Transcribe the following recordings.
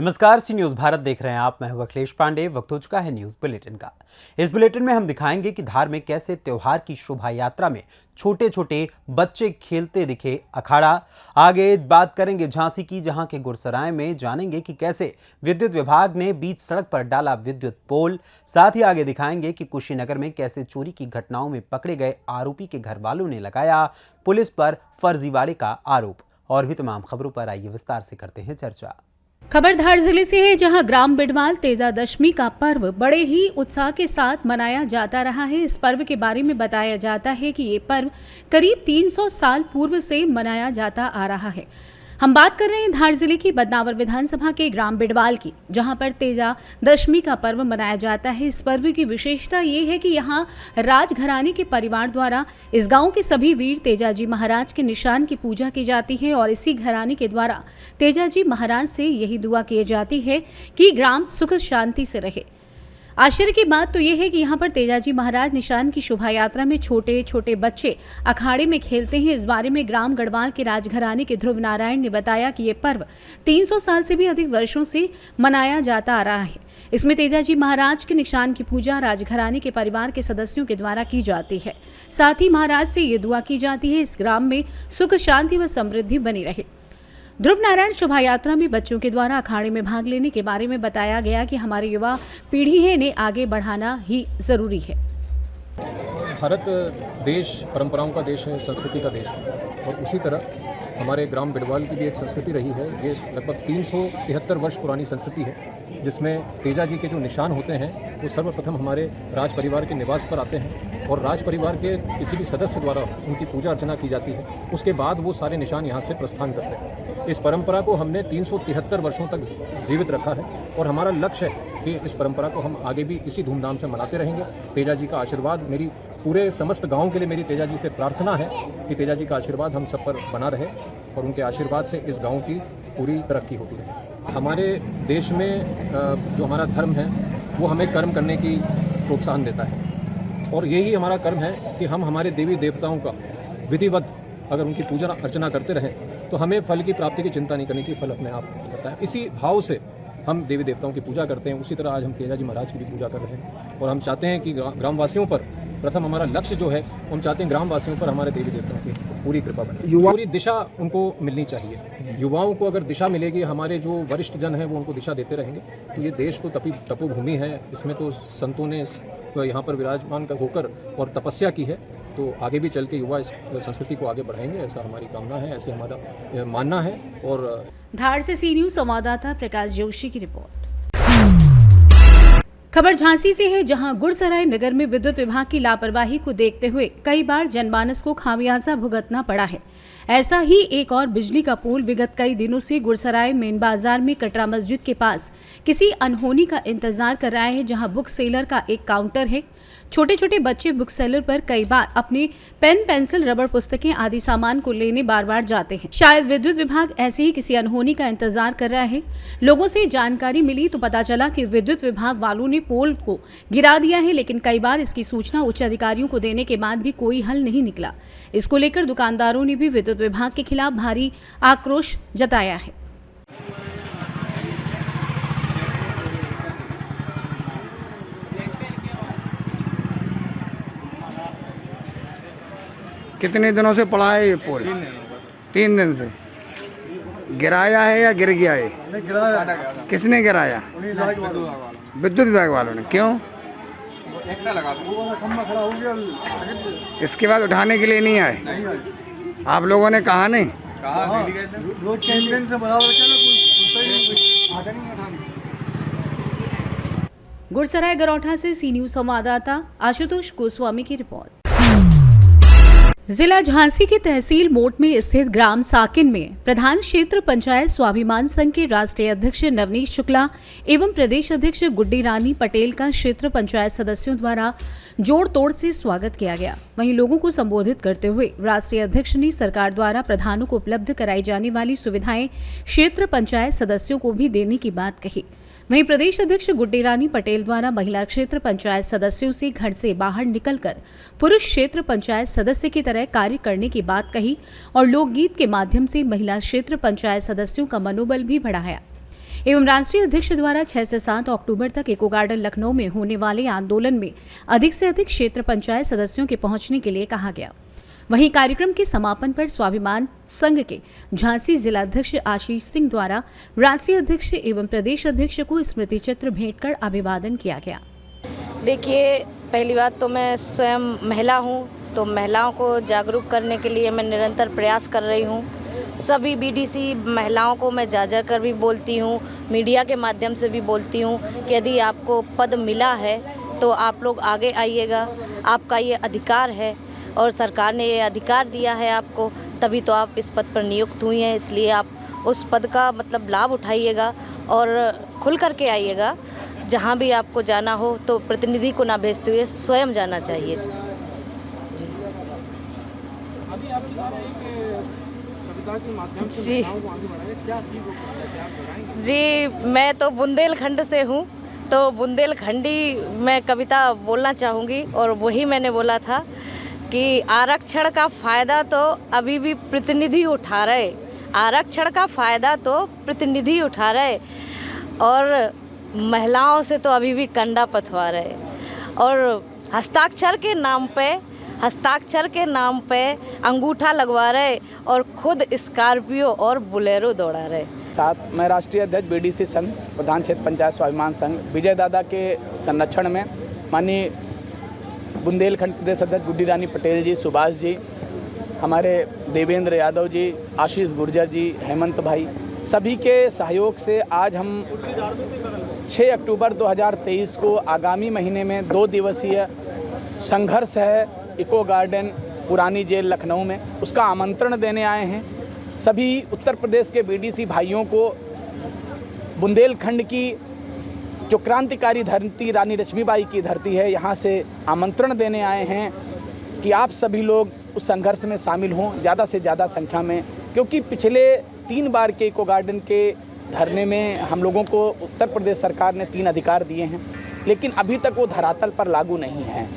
नमस्कार, सी न्यूज भारत देख रहे हैं आप। मैं हूं अखिलेश पांडे। वक्त हो चुका है न्यूज बुलेटिन का। इस बुलेटिन में हम दिखाएंगे कि धार में कैसे त्योहार की शोभा यात्रा में छोटे छोटे बच्चे खेलते दिखे अखाड़ा। आगे बात करेंगे झांसी की, जहां के गुरसराय में जानेंगे कि कैसे विद्युत विभाग ने बीच सड़क पर डाला विद्युत पोल। साथ ही आगे दिखाएंगे कि कुशीनगर में कैसे चोरी की घटनाओं में पकड़े गए आरोपी के घर वालों ने लगाया पुलिस पर फर्जीवाड़े का आरोप। और भी तमाम खबरों पर आइए विस्तार से करते हैं चर्चा। खबर धार जिले से है, जहां ग्राम बिडवाल तेजा दशमी का पर्व बड़े ही उत्साह के साथ मनाया जाता रहा है। इस पर्व के बारे में बताया जाता है कि ये पर्व करीब 300 साल पूर्व से मनाया जाता आ रहा है। हम बात कर रहे हैं धार जिले की बदनावर विधानसभा के ग्राम बिडवाल की, जहां पर तेजा दशमी का पर्व मनाया जाता है। इस पर्व की विशेषता ये है कि यहाँ राजघराने के परिवार द्वारा इस गांव के सभी वीर तेजाजी महाराज के निशान की पूजा की जाती है और इसी घराने के द्वारा तेजाजी महाराज से यही दुआ की जाती है कि ग्राम सुख शांति से रहे। आश्चर्य की बात तो यह है कि यहाँ पर तेजाजी महाराज निशान की शोभा यात्रा में छोटे छोटे बच्चे अखाड़े में खेलते हैं। इस बारे में ग्राम गढ़वाल के राजघराने के ध्रुव नारायण ने बताया कि ये पर्व 300 साल से भी अधिक वर्षों से मनाया जाता आ रहा है। इसमें तेजाजी महाराज के निशान की पूजा राजघराने के परिवार के सदस्यों के द्वारा की जाती है। साथ ही महाराज से ये दुआ की जाती है इस ग्राम में सुख शांति व समृद्धि बनी रहे। ध्रुव नारायण शोभा यात्रा में बच्चों के द्वारा अखाड़े में भाग लेने के बारे में बताया गया कि हमारे युवा पीढ़ी है, इन्हें आगे बढ़ाना ही जरूरी है। भारत देश परंपराओं का देश है, संस्कृति का देश है और उसी तरह हमारे ग्राम बिडवाल की भी एक संस्कृति रही है। ये लगभग 373 वर्ष पुरानी संस्कृति है, जिसमें तेजाजी के जो निशान होते हैं वो सर्वप्रथम हमारे राज परिवार के निवास पर आते हैं और राज परिवार के किसी भी सदस्य द्वारा उनकी पूजा अर्चना की जाती है। उसके बाद वो सारे निशान यहाँ से प्रस्थान करते हैं। इस परंपरा को हमने 373 वर्षों तक जीवित रखा है और हमारा लक्ष्य है कि इस परंपरा को हम आगे भी इसी धूमधाम से मनाते रहेंगे। तेजाजी का आशीर्वाद, मेरी पूरे समस्त गांव के लिए मेरी तेजाजी से प्रार्थना है कि तेजाजी का आशीर्वाद हम सब पर बना रहे और उनके आशीर्वाद से इस गांव की पूरी तरक्की होती रहे। हमारे देश में जो हमारा धर्म है वो हमें कर्म करने की प्रोत्साहन देता है और यही हमारा कर्म है कि हम हमारे देवी देवताओं का विधिवत अगर उनकी पूजा अर्चना करते रहें तो हमें फल की प्राप्ति की चिंता नहीं करनी चाहिए, फल अपने आप होता है। इसी भाव से हम देवी देवताओं की पूजा करते हैं। उसी तरह आज हम तेजाजी महाराज की भी पूजा कर रहे हैं और हम चाहते हैं कि ग्रामवासियों पर, प्रथम हमारा लक्ष्य जो है हम चाहते हैं ग्रामवासियों पर हमारे देवी देवताओं की पूरी कृपा बने, पूरी दिशा उनको मिलनी चाहिए। युवाओं को अगर दिशा मिलेगी, हमारे जो वरिष्ठ जन हैं वो उनको दिशा देते रहेंगे तो ये देश तो तपोभूमि है। इसमें तो संतों ने यहाँ पर विराजमान होकर और तपस्या की है, तो आगे भी चल के युवा इस संस्कृति को आगे बढ़ाएंगे, ऐसा हमारी कामना है, ऐसे हमारा मानना है। और धार से सी न्यूज संवाददाता प्रकाश जोशी की रिपोर्ट। खबर झांसी से है, जहां गुरसराय नगर में विद्युत विभाग की लापरवाही को देखते हुए कई बार जनमानस को खामियाजा भुगतना पड़ा है। ऐसा ही एक और बिजली का पोल विगत कई दिनों से गुरसराय मेन बाजार में कटरा मस्जिद के पास किसी अनहोनी का इंतजार कर रहा है, जहां बुक सेलर का एक काउंटर है। छोटे छोटे बच्चे बुक सेलर पर कई बार अपने पेन, पेंसिल, रबड़, पुस्तकें आदि सामान को लेने बार बार जाते हैं। शायद विद्युत विभाग ऐसे ही किसी अनहोनी का इंतजार कर रहा है। लोगों से जानकारी मिली तो पता चला कि विद्युत विभाग वालों ने पोल को गिरा दिया है, लेकिन कई बार इसकी सूचना उच्च अधिकारियों को देने के बाद भी कोई हल नहीं निकला। इसको लेकर दुकानदारों ने भी विद्युत विभाग के खिलाफ भारी आक्रोश जताया है। कितने दिनों से पड़ा है ये पोल? 3 दिन से गिराया है या गिर गया है? किसने गिराया? विद्युत विभाग वालों ने। क्यों? इसके बाद उठाने के लिए नहीं आए? आप लोगों ने कहा नहीं? गुरसराय गरौठा से सी न्यूज संवाददाता आशुतोष गोस्वामी की रिपोर्ट। जिला झांसी की तहसील मोट में स्थित ग्राम साकिन में प्रधान क्षेत्र पंचायत स्वाभिमान संघ के राष्ट्रीय अध्यक्ष नवनीत शुक्ला एवं प्रदेश अध्यक्ष गुड्डी रानी पटेल का क्षेत्र पंचायत सदस्यों द्वारा जोड़ तोड़ से स्वागत किया गया। वहीं लोगों को संबोधित करते हुए राष्ट्रीय अध्यक्ष ने सरकार द्वारा प्रधानों को उपलब्ध कराई जाने वाली सुविधाएं क्षेत्र पंचायत सदस्यों को भी देने की बात कही। वहीं प्रदेश अध्यक्ष गुड्डी रानी पटेल द्वारा महिला क्षेत्र पंचायत सदस्यों से घर से बाहर निकलकर पुरुष क्षेत्र पंचायत सदस्य की तरह कार्य करने की बात कही और लोकगीत के माध्यम से महिला क्षेत्र पंचायत सदस्यों का मनोबल भी बढ़ाया। एवं राष्ट्रीय अध्यक्ष द्वारा 6 से 7 अक्टूबर तक इको गार्डन लखनऊ में होने वाले आंदोलन में अधिक से अधिक क्षेत्र पंचायत सदस्यों के पहुंचने के लिए कहा गया। वहीं कार्यक्रम के समापन पर स्वाभिमान संघ के झांसी जिलाध्यक्ष आशीष सिंह द्वारा राष्ट्रीय अध्यक्ष एवं प्रदेश अध्यक्ष को स्मृति चित्र भेंट कर अभिवादन किया गया। देखिए, पहली बात तो मैं स्वयं महिला हूँ, तो महिलाओं को जागरूक करने के लिए मैं निरंतर प्रयास कर रही हूँ। सभी बीडीसी महिलाओं को मैं जा जा कर भी बोलती हूँ, मीडिया के माध्यम से भी बोलती हूँ कि यदि आपको पद मिला है तो आप लोग आगे आइएगा, आपका ये अधिकार है और सरकार ने ये अधिकार दिया है आपको, तभी तो आप इस पद पर नियुक्त हुई हैं। इसलिए आप उस पद का मतलब लाभ उठाइएगा और खुल करके आइएगा। जहाँ भी आपको जाना हो तो प्रतिनिधि को ना भेजते हुए स्वयं जाना चाहिए। जी जी, मैं तो बुंदेलखंड से हूँ, तो बुंदेलखंडी मैं कविता बोलना चाहूँगी और वही मैंने बोला था कि आरक्षण का फ़ायदा तो अभी भी प्रतिनिधि उठा रहे, आरक्षण का फ़ायदा तो प्रतिनिधि उठा रहे और महिलाओं से तो अभी भी कंडा पथवा रहे और हस्ताक्षर के नाम पे अंगूठा लगवा रहे और खुद स्कॉर्पियो और बुलेरो दौड़ा रहे। साथ मैं राष्ट्रीय अध्यक्ष बीडीसी संघ प्रधान क्षेत्र पंचायत स्वाभिमान संघ विजय दादा के संरक्षण में माननीय बुंदेलखंड प्रदेश अध्यक्ष गुड्डी रानी पटेल जी, सुभाष जी, हमारे देवेंद्र यादव जी, आशीष गुर्जर जी, हेमंत भाई, सभी के सहयोग से आज हम 6 अक्टूबर 2023 को आगामी महीने में 2 दिवसीय संघर्ष है इको गार्डन पुरानी जेल लखनऊ में, उसका आमंत्रण देने आए हैं। सभी उत्तर प्रदेश के बीडीसी भाइयों को बुंदेलखंड की जो क्रांतिकारी धरती रानी लक्ष्मीबाई की धरती है, यहाँ से आमंत्रण देने आए हैं कि आप सभी लोग उस संघर्ष में शामिल हों ज़्यादा से ज़्यादा संख्या में, क्योंकि पिछले 3 बार के इको गार्डन के धरने में हम लोगों को उत्तर प्रदेश सरकार ने 3 अधिकार दिए हैं, लेकिन अभी तक वो धरातल पर लागू नहीं है।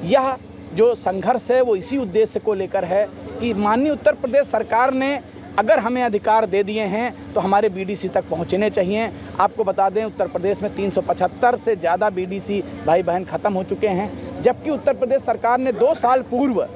यह जो संघर्ष है वो इसी उद्देश्य को लेकर है कि माननीय उत्तर प्रदेश सरकार ने अगर हमें अधिकार दे दिए हैं तो हमारे बीडीसी तक पहुंचने चाहिए। आपको बता दें, उत्तर प्रदेश में 375 से ज़्यादा बीडीसी भाई बहन ख़त्म हो चुके हैं, जबकि उत्तर प्रदेश सरकार ने 2 साल पूर्व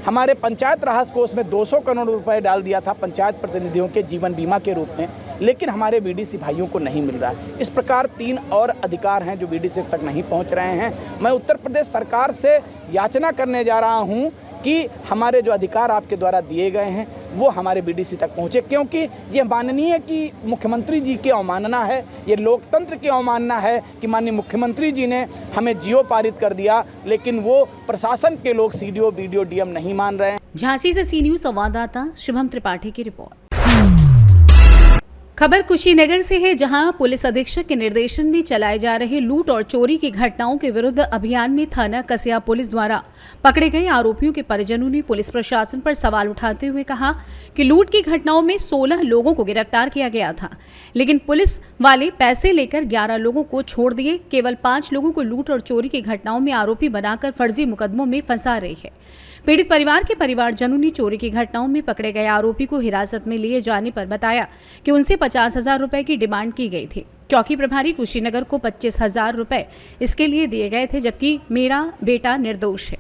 हमारे पंचायत राहत कोष में 200 करोड़ रुपए डाल दिया था पंचायत प्रतिनिधियों के जीवन बीमा के रूप में, लेकिन हमारे बीडीसी भाइयों को नहीं मिल रहा है। इस प्रकार 3 और अधिकार हैं जो बीडीसी तक नहीं पहुंच रहे हैं। मैं उत्तर प्रदेश सरकार से याचना करने जा रहा हूं कि हमारे जो अधिकार आपके द्वारा दिए गए हैं वो हमारे बीडीसी तक पहुंचे, क्योंकि ये माननीय कि मुख्यमंत्री जी की अवमानना है, ये लोकतंत्र की अवमानना है कि माननीय मुख्यमंत्री जी ने हमें जियो पारित कर दिया, लेकिन वो प्रशासन के लोग सीडीओ बीडीओ डीएम नहीं मान रहे हैं। झांसी से सी न्यूज संवाददाता शुभम त्रिपाठी की रिपोर्ट। खबर कुशीनगर से है, जहां पुलिस अधीक्षक के निर्देशन में चलाए जा रहे लूट और चोरी की घटनाओं के विरुद्ध अभियान में थाना कसिया पुलिस द्वारा पकड़े गए आरोपियों के परिजनों ने पुलिस प्रशासन पर सवाल उठाते हुए कहा कि लूट की घटनाओं में 16 लोगों को गिरफ्तार किया गया था, लेकिन पुलिस वाले पैसे लेकर 11 लोगों को छोड़ दिए। केवल 5 लोगों को लूट और चोरी की घटनाओं में आरोपी बनाकर फर्जी मुकदमों में फंसा रही है। पीड़ित परिवार के परिवारजनों ने चोरी की घटनाओं में पकड़े गए आरोपी को हिरासत में लिए जाने पर बताया कि उनसे 50,000 रुपए की डिमांड की गई थी। चौकी प्रभारी कुशीनगर को 25,000 रुपए इसके लिए दिए गए थे, जबकि मेरा बेटा निर्दोष है,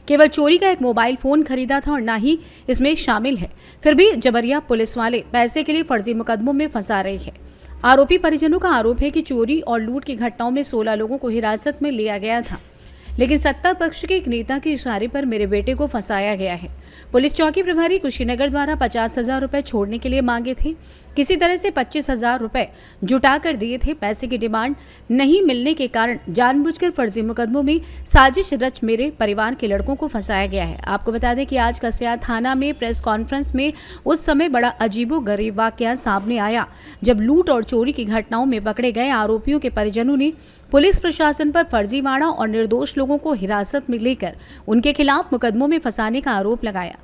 केवल चोरी का एक मोबाइल फोन खरीदा था और ना ही इसमें शामिल है। फिर भी जबरिया पुलिस वाले पैसे के लिए फर्जी मुकदमों में फंसा रही है। आरोपी परिजनों का आरोप है कि चोरी और लूट की घटनाओं में 16 लोगों को हिरासत में लिया गया था, लेकिन सत्ता पक्ष के एक नेता के इशारे पर मेरे बेटे को फंसाया गया है। पुलिस चौकी प्रभारी कुशीनगर द्वारा 50,000 रुपए छोड़ने के लिए मांगे थे, किसी तरह से 25,000 रुपए जुटा कर दिए थे। पैसे की डिमांड नहीं मिलने के कारण जानबूझकर फर्जी मुकदमों में साजिश रच मेरे परिवार के लड़कों को फंसाया गया है। आपको बता दें कि आज कसिया थाना में प्रेस कॉन्फ्रेंस में उस समय बड़ा अजीबोगरीब वाकया सामने आया, जब लूट और चोरी की घटनाओं में पकड़े गए आरोपियों के परिजनों ने पुलिस प्रशासन पर फर्जीवाड़ा और निर्दोष लोगों को हिरासत में लेकर उनके खिलाफ मुकदमों में फंसाने का आरोप लगाया।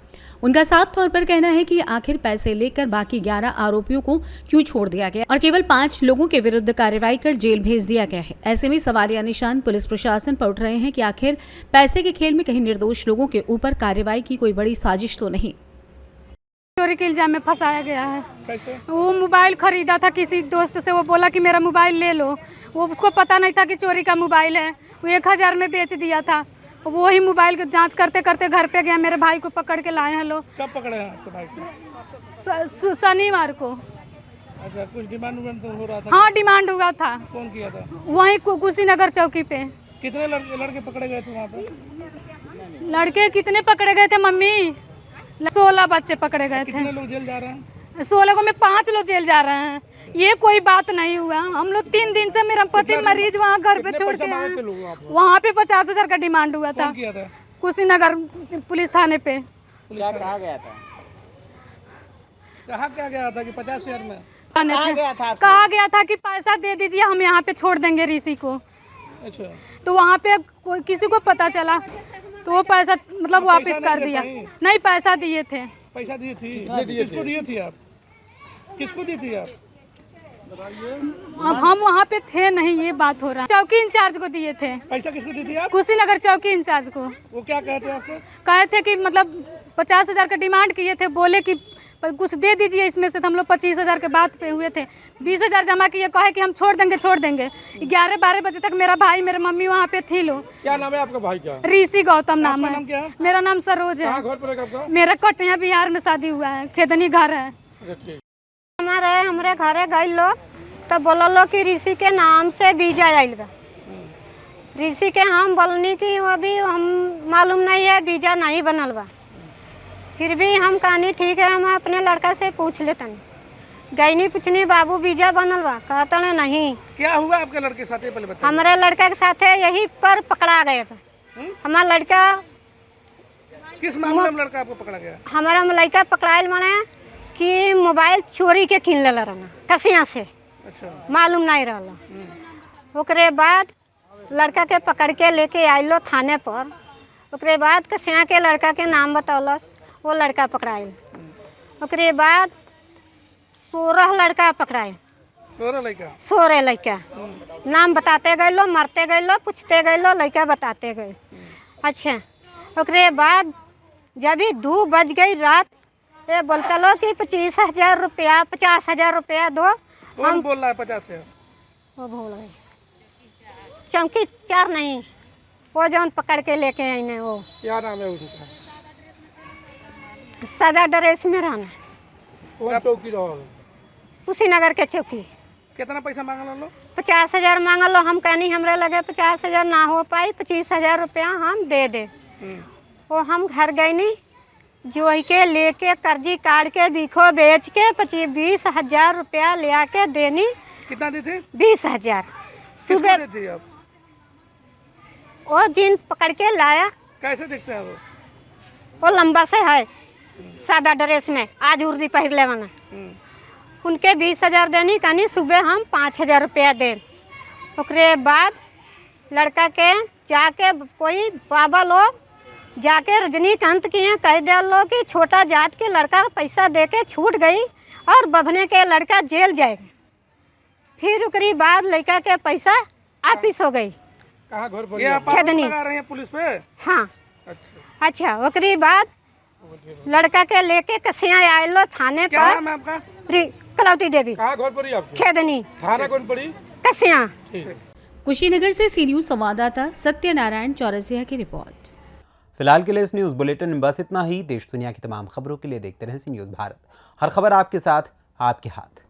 उनका साफ तौर पर कहना है कि आखिर पैसे लेकर बाकी 11 आरोपियों को क्यों छोड़ दिया गया और केवल 5 लोगों के विरुद्ध कार्रवाई कर जेल भेज दिया गया है। ऐसे में सवालिया निशान पुलिस प्रशासन पर उठ रहे हैं कि आखिर पैसे के खेल में कहीं निर्दोष लोगों के ऊपर कार्रवाई की कोई बड़ी साजिश तो नहीं। चोरी के इल्जाम में फंसाया गया है। कैसे? वो मोबाइल खरीदा था किसी दोस्त से, वो बोला कि मेरा मोबाइल ले लो, वो उसको पता नहीं था कि चोरी का मोबाइल है, वो 1000 में बेच दिया था। वही मोबाइल की जांच करते करते घर पे गया, मेरे भाई को पकड़ के लाए हैं लोग। कब पकड़े हैं आपके भाई को? शनिवार को। अच्छा, कुछ डिमांड तो हो रहा था? हाँ, डिमांड हुआ था। कौन किया था? वहीं कुशीनगर चौकी पे। कितने लड़के पकड़े गए थे वहाँ पे? लड़के कितने पकड़े गए थे मम्मी? 16 बच्चे पकड़े गए थे। कितने लोग जेल जा रहे हैं? 16 को में 5 लोग जेल जा रहे हैं। ये कोई बात नहीं हुआ। हम लोग 3 दिन से, मेरा पति मरीज वहाँ घर पे छोड़ के आए। वहाँ पे 50,000 का डिमांड हुआ था। किया था? कुशीनगर पुलिस थाने पे। क्या कहा गया था? कहा क्या गया था कि 50,000 में? कहा गया था कि पैसा दे दीजिए, हम यहाँ पे छोड़ देंगे ऋषि को। अच्छा, तो वहाँ पे किसी को पता चला तो वो पैसा मतलब वापस कर दिया। नहीं, पैसा दिए थे। पैसा दिए थी? किसको दिए थी आप? किसको दी थी आप? अब हम वहाँ पे थे नहीं, ये बात हो रहा है। चौकी इंचार्ज को दिए थे। पैसा किसको दी थी आप? कुशीनगर चौकी इंचार्ज को। वो क्या कहते हैं आपसे? कहे थे कि मतलब 50,000 का डिमांड किए थे, बोले कि कुछ दे दीजिए इसमें से। तो हम लोग 25,000 के बात पे हुए थे, 20,000 जमा किए, कहे कि हम छोड़ देंगे। 11-12 बजे तक मेरा भाई मेरे मम्मी वहाँ पे थी लोग। क्या नाम है आपका भाई का? ऋषि गौतम नाम आपका नाम क्या है। है? मेरा नाम सरोज है। कहाँ घर पर है आपका? मेरा कटिया बिहार में शादी हुआ है, खेदनी घर है। हमारे घरे गई लोग तो बोला लो कि ऋषि के नाम से बीजा आयल बा। ऋषि के हम बोलनी कि अभी हम मालूम नहीं है, बीजा नहीं बनल बा। फिर भी हम कहानी ठीक है, हम अपने लड़का से पूछ लेतन। गईनी पूछनी, बाबू बीजा बनल बा? कहते नहीं। क्या हुआ आपके लड़के के साथ, ये पहले बताइए। हमारे लड़का के साथ यही पर पकड़ा गया था। हमारा लड़का, किस मामले में लड़का आपको पकड़ा गया? हमारा लड़का पकड़ायल माने कि मोबाइल चोरी के किन ले रहना कसिया से। अच्छा, मालूम नहीं रहा। ओकरे बाद लड़का के पकड़ के लेके आइलो थाने पर। ओकरे बाद कसिया के लड़का के नाम बतौलस, वो लड़का पकड़ाइल। ओकरे बाद 16 लड़का पकड़ाइल। 16 लड़का नाम बताते गए लो, मरते गए लो, पूछते गए लो, लड़का बताते गए। अच्छा, ओकरे बाद जब भी 2 बज गई रात, ये बोलते लो कि 25,000 रुपया, 50,000 रुपया दो। कौन बोल रहा है 50,000? वो बोल रहे चौकी 4 नहीं, वो जौन पकड़ के लेके आई ने। वो क्या नाम है उनका? सादा ड्रेस में रहना। कौन चौकी रहो? कुशीनगर के चौकी। कितना पैसा मांगल लो? 50,000 मांगल लो। हम कहनी हमरे लगे 50,000 ना हो पाई, 25,000 रुपया हम दे दे। वो हम घर गई नहीं, जो के लेके कर्जी काट के बीखो बेच के 20,000 रुपया ले आके देनी। कितना दी थी? 20,000 सुबह। दी थी आप? वो जिन पकड़ के लाया। कैसे दिखते हैं वो? वो लंबा से है, सादा ड्रेस में, आज उर्दी पहन ले वाला। उनके 20,000 देनी कहनी, सुबह हम 5,000 रुपया दे। ओकरे बाद लड़का के जाके कोई बाबा लोग जाके रजनीकांत किए, कह दे लो कि छोटा जात के लड़का पैसा दे के छूट गई और बभने के लड़का जेल जाएगा। फिर उकरी बाद लड़का के पैसा वापिस हो गई। कहाँ घर पर? ये आप लगा रहे हैं पुलिस पे? हाँ। अच्छा, उकरी बाद लड़का के लेके कसिया आए लो थाने क्या पर। नाम है आपका? कलौती देवी। कहाँ घर पर आपकी? खेदनी। थाना कौन पड़ी? कसिया। कुशीनगर से सी न्यूज संवाददाता सत्यनारायण चौरसिया की रिपोर्ट। फिलहाल के लिए इस न्यूज़ बुलेटिन में बस इतना ही। देश दुनिया की तमाम खबरों के लिए देखते रहें सी न्यूज़ भारत। हर खबर आपके साथ, आपके हाथ।